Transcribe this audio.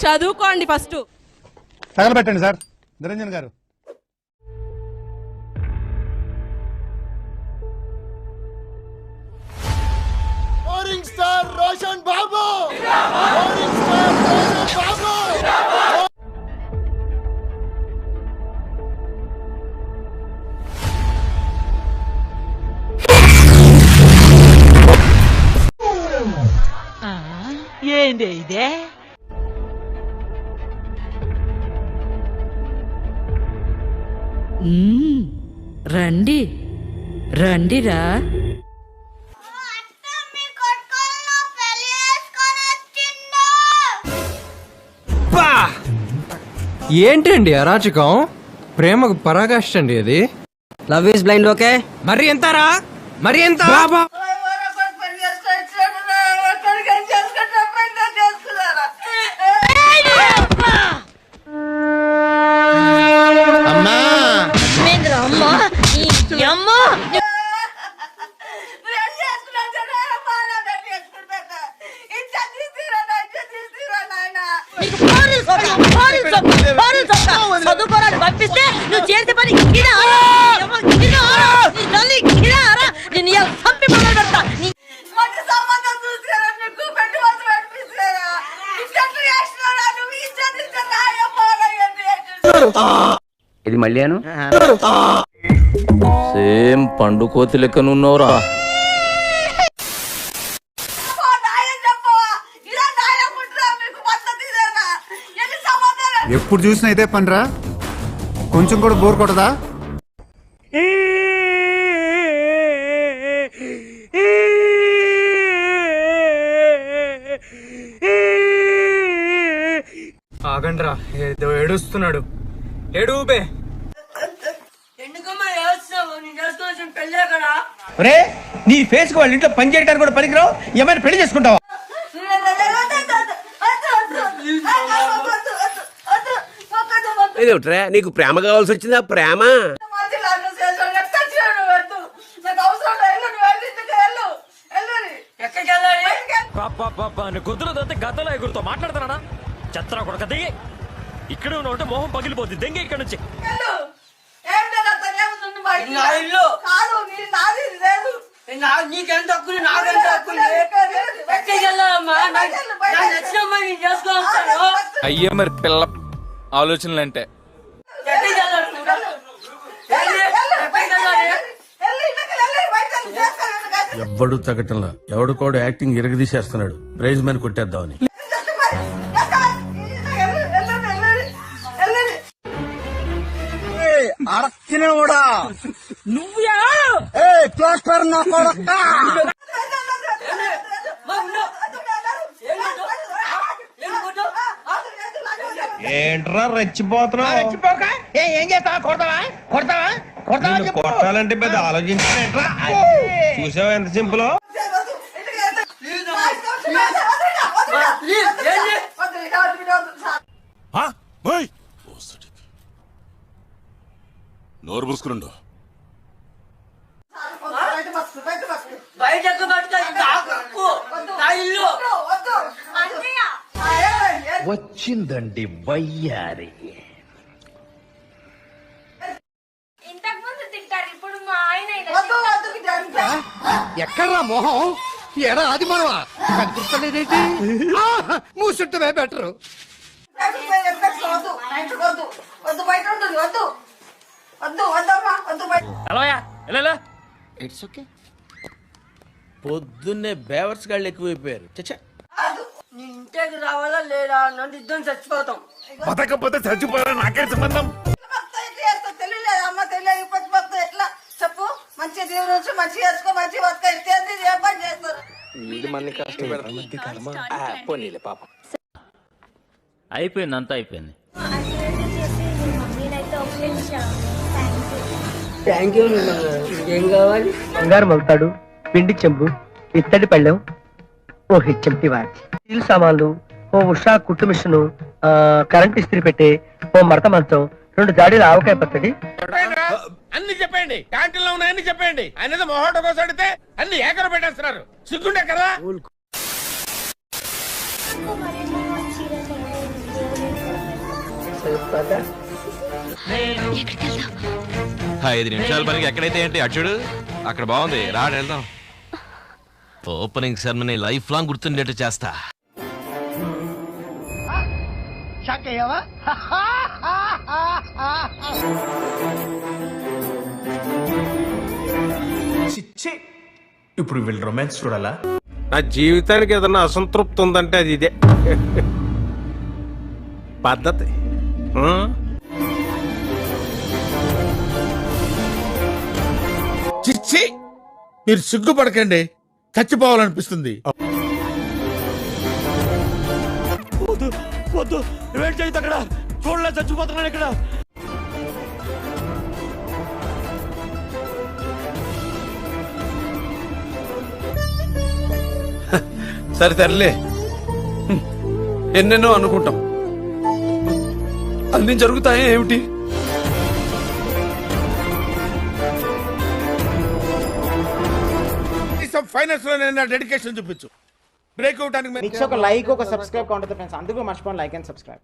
చదువుకోండి first. తగలబెట్టండి sir Niranjan గారు. Star Roshan బాబు, star Roshan బాబు. ఏంటి ఇదే? రండి రండిరా. ఏంటండి అరాచకం? ప్రేమకు పరాకాష్ట అండి అది. Love is blind. ఓకే మరి ఎంతరా? మరి ఎంత? చదువుకోరాడు పంపిస్తే నువ్వు చేసే పని ఇది మళ్ళీను సేమ్ పండు కోతి లెక్కనున్నావురా. ఎప్పుడు చూసినా ఇదే పనిరా, కొంచెం కూడా బోర్ కొట్టదా? ఆగండ్రా, ఏదో ఏడుస్తున్నాడు. ఏడుబే. రే, నీ ఫేస్ కు వాళ్ళ ఇంట్లో పని చేయడానికి కూడా పనికిరావు. ఏమైనా పెళ్లి చేసుకుంటావా? ఇదేమిట్రా, నీకు ప్రేమ కావాల్సి వచ్చిందా? ప్రేమ కుదురుదంటే గద్దలో ఎగురుతో మాట్లాడతానా? చెత్త కొడక దిగి ఇక్కడ ఉన్నట్టు మొహం పగిలిపోద్ది. దెంగ ఇక్కడ నుంచి. అయ్యే మరి పిల్ల ఆలోచనలంటే. ఎవ్వడు తగ్గటంలా, ఎవడు కూడా యాక్టింగ్ ఇరగదీసేస్తున్నాడు. ప్రైజ్ మని కొట్టేద్దామని. ప్లాస్టర్ నా కొడక. ఏంట్రా రెచ్చిపోతున్నావు? రెచ్చిపోక ఏం చేస్తావా? కొడతావా? కొడతావా? కొడతావా? కొట్టాలంటే పెద్ద ఆలోచించానేట్రా. చూసావా ఎంత సింపుల్? నోరు మూసుకునుండు. వచ్చిందండి వయ్యారి. ఎక్కడ్రా మొహం? ఎడా అది మనవా? కనిపిస్తలేదేంటి? మూసుంటే బెటరు. It's okay. పొద్దున్నే బేవర్స్ గాళ్ళు ఎక్కువైపోయారు. చచ్చా, ఇంటికి రావాలా లేదా? నన్ను ఇద్దరు చచ్చిపోతాం. బతకపోతే చచ్చిపోయారా? నాకే సంబంధం. ఎట్లా చెప్పు? మంచిగా దేవుడు మంచిగా వేసుకో, మంచిగా బతక ఇచ్చేది ఏ పని చేస్తారు? అయిపోయింది, అంతా అయిపోయింది. Thank you. ఏం కావాలి? బంగారు మగుతాడు, పిండి చెంబు, ఇత్తడి పళ్ళెం, ఓ హెచ్ఎంటి వాచ్, స్టీల్ సామాన్లు, ఓ ఉషా కుట్టు మిషను, కరెంట్ ఇస్త్రీ పెట్టే, ఓ మడత మంచం, 2 జాడీల ఆవకాయ పచ్చడి. అన్ని చెప్పండి. క్యాంటీన్ లో ఉన్నాయని చెప్పండి. అనేది మొహోట కోసం అడిగితే అన్ని ఏకర పెట్టేస్తున్నారు. సిగ్గుండే కదా. ఐదు నిమిషాల పనికి ఎక్కడైతే ఏంటి అచ్చుడు అక్కడ బాగుంది రా వెళ్దాం ఓపెనింగ్ సెరమనీ లైఫ్ లాంగ్ గుర్తుండేట్టు చేస్తా షాక్ అయ్యావా? ఇప్పుడు వీళ్ళు రొమాన్స్ చూడాలా? నా జీవితానికి ఏదన్నా అసంతృప్తి ఉందంటే అది ఇదే పద్ధతి. చిచ్చి, మీరు సిగ్గుపడకండి, చచ్చిపోవాలనిపిస్తుంది. వద్దు వద్దు వెయిట్ చేయొద్దు అక్కడ చూడలే చచ్చిపోతున్నాను ఇక్కడ సరే తరలే, ఎన్నెన్నో అనుకుంటాం, అన్ని జరుగుతాయా ఏమిటి? ఫైనాన్స్ లో నేను డెడికేషన్ చూపించు. బ్రేక్ అవటానికి ఒక లైక్ ఒక సబ్స్క్రైబ్ కావాలి ఫ్రెండ్స్, అందుకు మర్చిపోండి లైక్ అండ్ సబ్స్క్రైబ్.